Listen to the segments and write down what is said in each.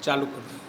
चालू कर दो।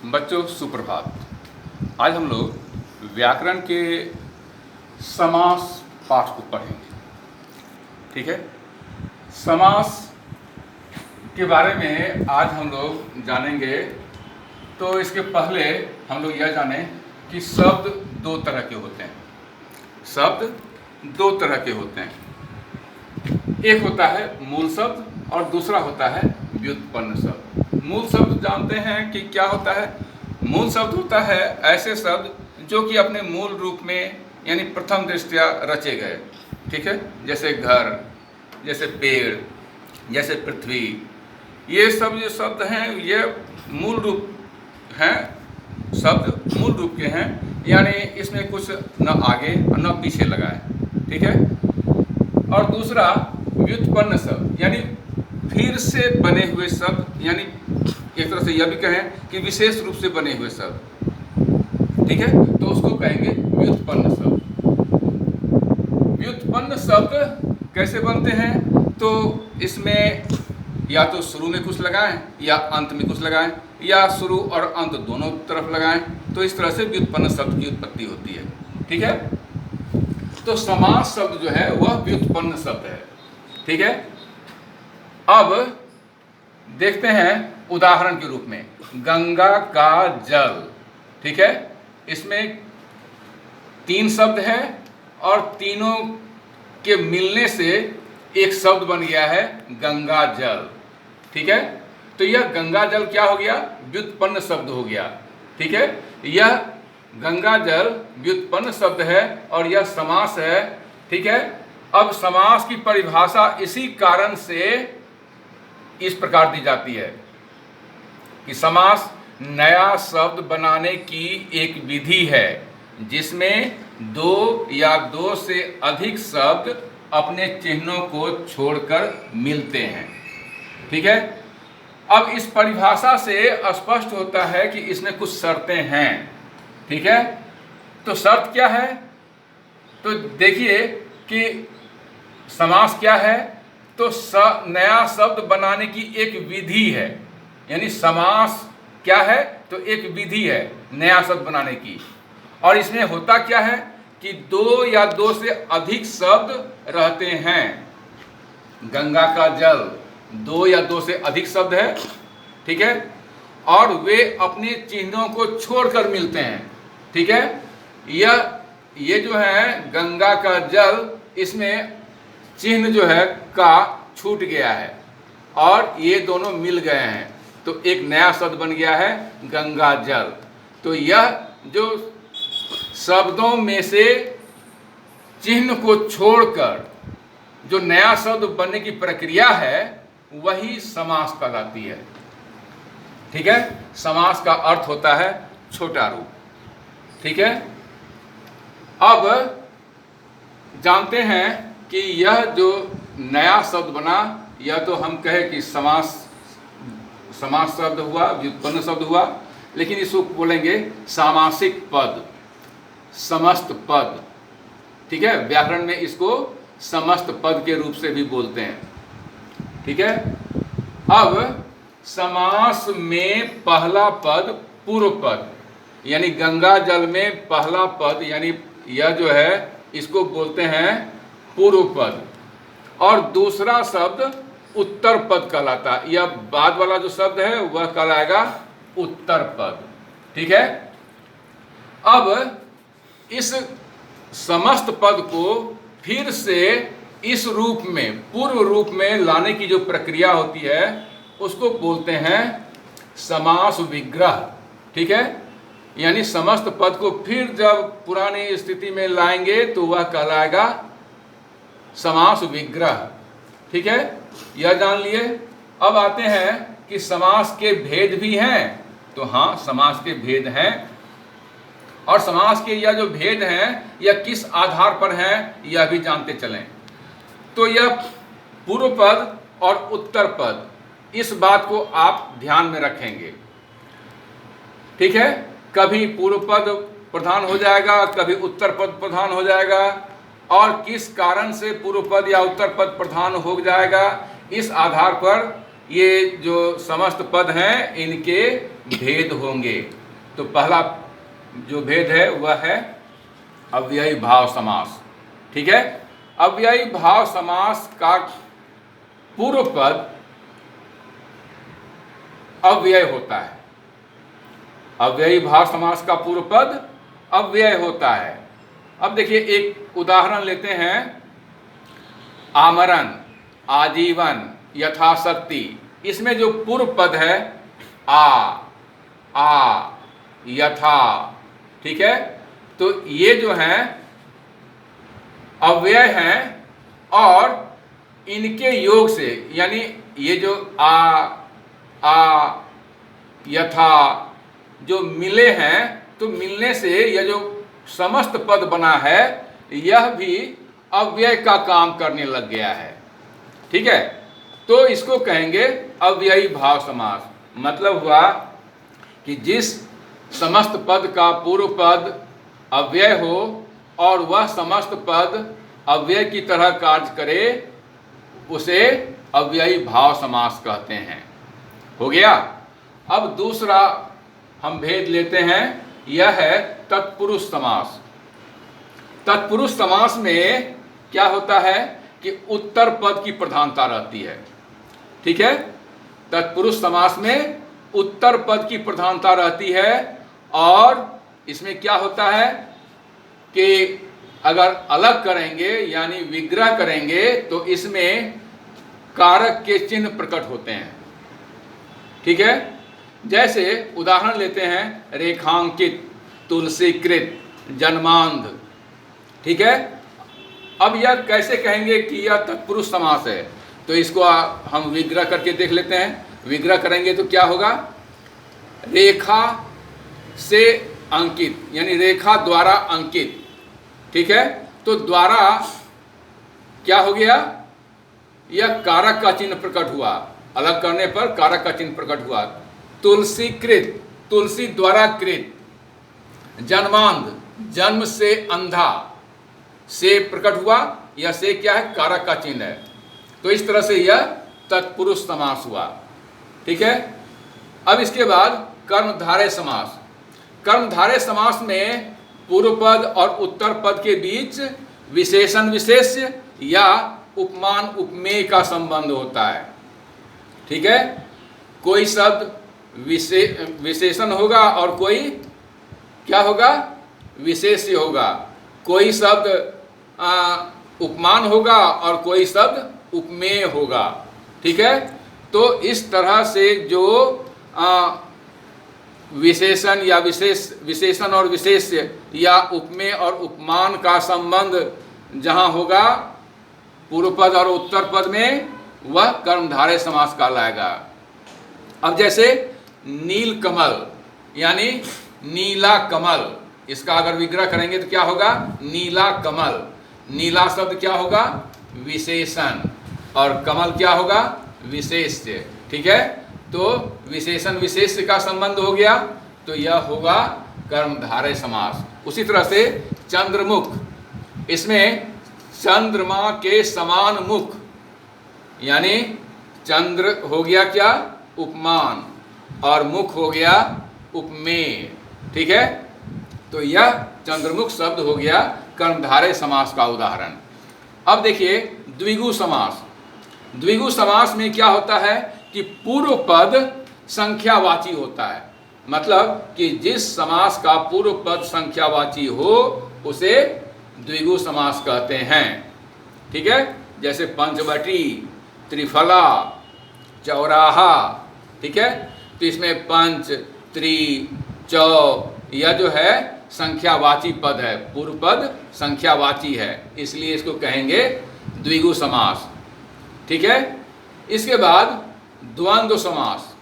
बच्चों सुप्रभात। आज हम लोग व्याकरण के समास पाठ को पढ़ेंगे। ठीक है, समास के बारे में आज हम लोग जानेंगे। तो इसके पहले हम लोग यह जानें कि शब्द दो तरह के होते हैं। शब्द दो तरह के होते हैं, एक होता है मूल शब्द और दूसरा होता है व्युत्पन्न शब्द। मूल शब्द जानते हैं कि क्या होता है। मूल शब्द होता है ऐसे शब्द जो कि अपने मूल रूप में यानी प्रथम दृष्टया रचे गए। ठीक है, जैसे घर, जैसे पेड़, जैसे पृथ्वी, ये सब जो शब्द हैं ये मूल रूप हैं, शब्द मूल रूप के हैं, यानी इसमें कुछ न आगे और न पीछे लगा है। ठीक है, और दूसरा व्युत्पन्न शब्द यानी फिर से बने हुए शब्द, यानी एक तरह से यह भी कहें कि विशेष रूप से बने हुए शब्द। ठीक है, तो उसको कहेंगे व्युत्पन्न शब्द। व्युत्पन्न शब्द कैसे बनते हैं? तो इसमें या तो शुरू में कुछ लगाएं या अंत में कुछ लगाएं या शुरू और अंत दोनों तरफ लगाएं, तो इस तरह से व्युत्पन्न शब्द की उत्पत्ति होती है। ठीक है, तो समास शब्द जो है वह व्युत्पन्न शब्द है। ठीक है, अब देखते हैं उदाहरण के रूप में गंगा का जल। ठीक है, इसमें तीन शब्द है और तीनों के मिलने से एक शब्द बन गया है गंगा जल। ठीक है, तो यह गंगा जल क्या हो गया? व्युत्पन्न शब्द हो गया। ठीक है, यह गंगा जल व्युत्पन्न शब्द है और यह समास है। ठीक है, अब समास की परिभाषा इसी कारण से इस प्रकार दी जाती है कि समास नया शब्द बनाने की एक विधि है जिसमें दो या दो से अधिक शब्द अपने चिन्हों को छोड़कर मिलते हैं। ठीक है, अब इस परिभाषा से स्पष्ट होता है कि इसमें कुछ शर्तें हैं। ठीक है, तो शर्त क्या है? तो देखिए कि समास क्या है। तो नया शब्द बनाने की एक विधि है, यानी समास क्या है? तो एक विधि है नया शब्द बनाने की। और इसमें होता क्या है कि दो या दो से अधिक शब्द रहते हैं। गंगा का जल दो या दो से अधिक शब्द है। ठीक है, और वे अपने चिन्हों को छोड़कर मिलते हैं। ठीक है, ये जो है गंगा का जल, इसमें चिन्ह जो है का छूट गया है और ये दोनों मिल गए हैं, तो एक नया शब्द बन गया है गंगा जल। तो यह जो शब्दों में से चिन्ह को छोड़कर जो नया शब्द बनने की प्रक्रिया है वही समास कहलाती है। ठीक है, समास का अर्थ होता है छोटा रूप। ठीक है, अब जानते हैं कि यह जो नया शब्द बना, यह तो हम कहे कि समास शब्द हुआ, व्युत्पन्न शब्द हुआ, लेकिन इसको बोलेंगे सामासिक पद, समस्त पद। ठीक है, व्याकरण में इसको समस्त पद के रूप से भी बोलते हैं। ठीक है, अब समास में पहला पद पूर्व पद, यानी गंगा जल में पहला पद, यानी यह जो है इसको बोलते हैं पूर्व पद, और दूसरा शब्द उत्तर पद कहलाता है। यह बाद वाला जो शब्द है वह कहलाएगा उत्तर पद। ठीक है, अब इस समस्त पद को फिर से इस रूप में, पूर्व रूप में लाने की जो प्रक्रिया होती है उसको बोलते हैं समास विग्रह। ठीक है, यानी समस्त पद को फिर जब पुरानी स्थिति में लाएंगे तो वह कहलाएगा समास विग्रह। ठीक है, यह जान लिए। अब आते हैं कि समास के भेद भी हैं। तो हाँ, समास के भेद हैं, और समास के यह जो भेद हैं यह किस आधार पर हैं यह भी जानते चलें। तो यह पूर्व पद और उत्तर पद, इस बात को आप ध्यान में रखेंगे। ठीक है, कभी पूर्व पद प्रधान हो जाएगा, कभी उत्तर पद प्रधान हो जाएगा, और किस कारण से पूर्व पद या उत्तर पद प्रधान हो जाएगा, इस आधार पर ये जो समस्त पद हैं इनके भेद होंगे। तो पहला जो भेद है वह है अव्ययी भाव समास। ठीक है, अव्ययी भाव समास का पूर्व पद अव्यय होता है। अव्ययी भाव समास का पूर्व पद अव्यय होता है। अब देखिए एक उदाहरण लेते हैं। आमरण, आजीवन, यथाशक्ति, इसमें जो पूर्व पद है आ, यथा, ठीक है, तो ये जो हैं अव्यय हैं, और इनके योग से, यानी ये जो आ, यथा जो मिले हैं, तो मिलने से यह जो समस्त पद बना है यह भी अव्यय का काम करने लग गया है। ठीक है, तो इसको कहेंगे अव्ययी भाव समास। मतलब हुआ कि जिस समस्त पद का पूर्व पद अव्यय हो और वह समस्त पद अव्यय की तरह कार्य करे, उसे अव्ययी भाव समास कहते हैं। हो गया। अब दूसरा हम भेद लेते हैं, यह है तत्पुरुष समास। तत्पुरुष समास में क्या होता है कि उत्तर पद की प्रधानता रहती है। ठीक है, तत्पुरुष समास में उत्तर पद की प्रधानता रहती है, और इसमें क्या होता है कि अगर अलग करेंगे यानी विग्रह करेंगे तो इसमें कारक के चिन्ह प्रकट होते हैं। ठीक है, जैसे उदाहरण लेते हैं रेखांकित, तुलसीकृत, जन्मांध। ठीक है, अब यह कैसे कहेंगे कि यह तत्पुरुष समास है, तो इसको हम विग्रह करके देख लेते हैं। विग्रह करेंगे तो क्या होगा, रेखा से अंकित, यानी रेखा द्वारा अंकित। ठीक है, तो द्वारा क्या हो गया, यह कारक का चिन्ह प्रकट हुआ, अलग करने पर कारक का चिन्ह प्रकट हुआ। तुलसीकृत, तुलसी द्वारा कृत। जन्मांध, जन्म से अंधा, से प्रकट हुआ, यह से क्या है, कारक का चिन्ह है। तो इस तरह से यह तत्पुरुष समास हुआ। ठीक है, अब इसके बाद कर्मधारय समास। कर्मधारय समास में पूर्व पद और उत्तर पद के बीच विशेषण विशेष्य या उपमान उपमेय का संबंध होता है। ठीक है, कोई शब्द विशेषण होगा और कोई क्या होगा, विशेष्य होगा। कोई शब्द उपमान होगा और कोई शब्द उपमेय होगा। ठीक है, तो इस तरह से जो विशेषण या विशेषण और विशेष्य या उपमेय और उपमान का संबंध जहाँ होगा पूर्व पद और उत्तर पद में, वह कर्मधारय समास कहलाएगा। अब जैसे नील कमल यानी नीला कमल, इसका अगर विग्रह करेंगे तो क्या होगा, नीला कमल। नीला शब्द क्या होगा, विशेषण, और कमल क्या होगा, विशेष्य। ठीक है, तो विशेषण विशेष्य का संबंध हो गया, तो यह होगा कर्मधारय समास। उसी तरह से चंद्रमुख, इसमें चंद्रमा के समान मुख, यानी चंद्र हो गया क्या, उपमान, और मुख हो गया उपमेय। ठीक है, तो यह चंद्रमुख शब्द हो गया कर्मधारय समास का उदाहरण। अब देखिए द्विगु समास। द्विगु समास में क्या होता है कि पूर्व पद संख्यावाची होता है। मतलब कि जिस समास का पूर्व पद संख्यावाची हो उसे द्विगु समास कहते हैं। ठीक है, जैसे पंचवटी, त्रिफला, चौराहा। ठीक है, तो इसमें पंच, त्रि, चौ, यह जो है संख्यावाची पद है, पूर्व पद संख्यावाची है, इसलिए इसको कहेंगे द्विगु समास। ठीक है। इसके बाद द्वंद्व समास।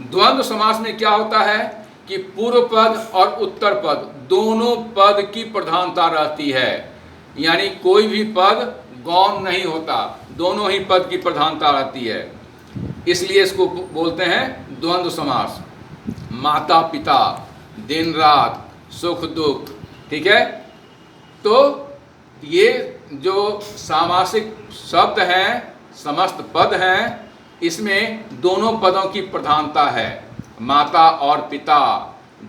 द्वंद्व समास में क्या होता है कि पूर्व पद और उत्तर पद दोनों पद की प्रधानता रहती है, यानी कोई भी पद गौण नहीं होता, दोनों ही पद की प्रधानता रहती है, इसलिए इसको बोलते हैं द्वंद्व समास। माता पिता, दिन रात, सुख दुख। ठीक है। तो ये जो सामासिक शब्द हैं, समस्त पद हैं, इसमें दोनों पदों की प्रधानता है, माता और पिता,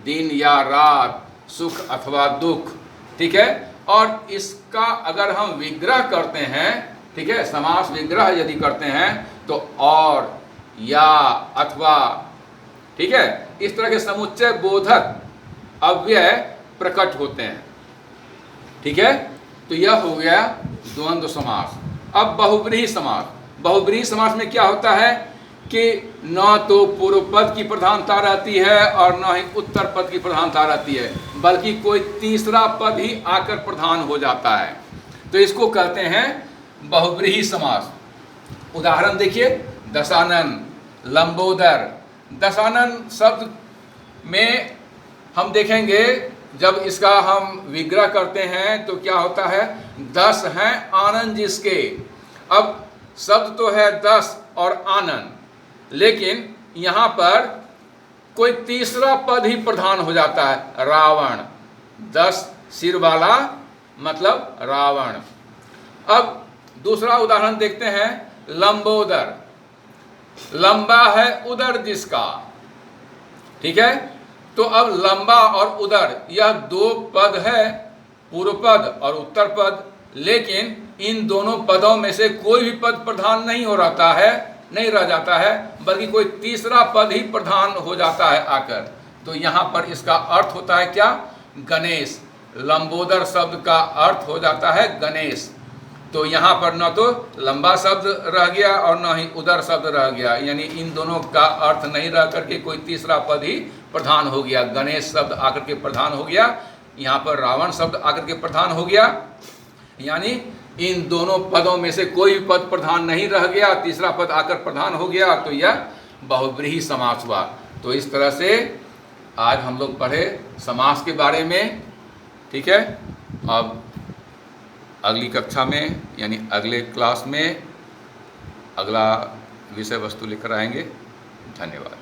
दिन या रात, सुख अथवा दुख। ठीक है। और इसका अगर हम विग्रह करते हैं, ठीक है, समास विग्रह यदि करते हैं तो और, या, अथवा, ठीक है, इस तरह के समुच्चय बोधक अव्यय प्रकट होते हैं। ठीक है। तो यह हो गया द्वंद्व समास। अब बहुब्रीहि समास। बहुब्रीहि समास में क्या होता है कि न तो पूर्व पद की प्रधानता रहती है और न ही उत्तर पद की प्रधानता रहती है, बल्कि कोई तीसरा पद ही आकर प्रधान हो जाता है, तो इसको कहते हैं बहुब्रीहि समास। उदाहरण देखिए, दशानन, लंबोदर। दशानन शब्द में हम देखेंगे जब इसका हम विग्रह करते हैं तो क्या होता है, 10 हैं आनंद जिसके। अब शब्द तो है 10 और आनंद, लेकिन यहाँ पर कोई तीसरा पद ही प्रधान हो जाता है, रावण। 10 सिर वाला मतलब रावण। अब दूसरा उदाहरण देखते हैं, लंबोदर। लंबा है उदर जिसका। ठीक है। तो अब लंबा और उदर यह दो पद है, पूर्व पद और उत्तर पद, लेकिन इन दोनों पदों में से कोई भी पद प्रधान नहीं रह जाता है, बल्कि कोई तीसरा पद ही प्रधान हो जाता है आकर। तो यहाँ पर इसका अर्थ होता है क्या, गणेश। लंबोदर शब्द का अर्थ हो जाता है गणेश। तो यहाँ पर न तो लंबा शब्द रह गया और न ही उदर शब्द रह गया, यानी इन दोनों का अर्थ नहीं रह करके कोई तीसरा पद ही प्रधान हो गया। गणेश शब्द आकर के प्रधान हो गया, यहाँ पर रावण शब्द आकर के प्रधान हो गया, यानी इन दोनों पदों में से कोई भी पद प्रधान नहीं रह गया, तीसरा पद आकर प्रधान हो गया, तो यह बहुब्रीहि समास हुआ। तो इस तरह से आज हम लोग पढ़े समास के बारे में। ठीक है। अब अगली कक्षा में यानी अगले क्लास में अगला विषय वस्तु लेकर आएंगे। धन्यवाद।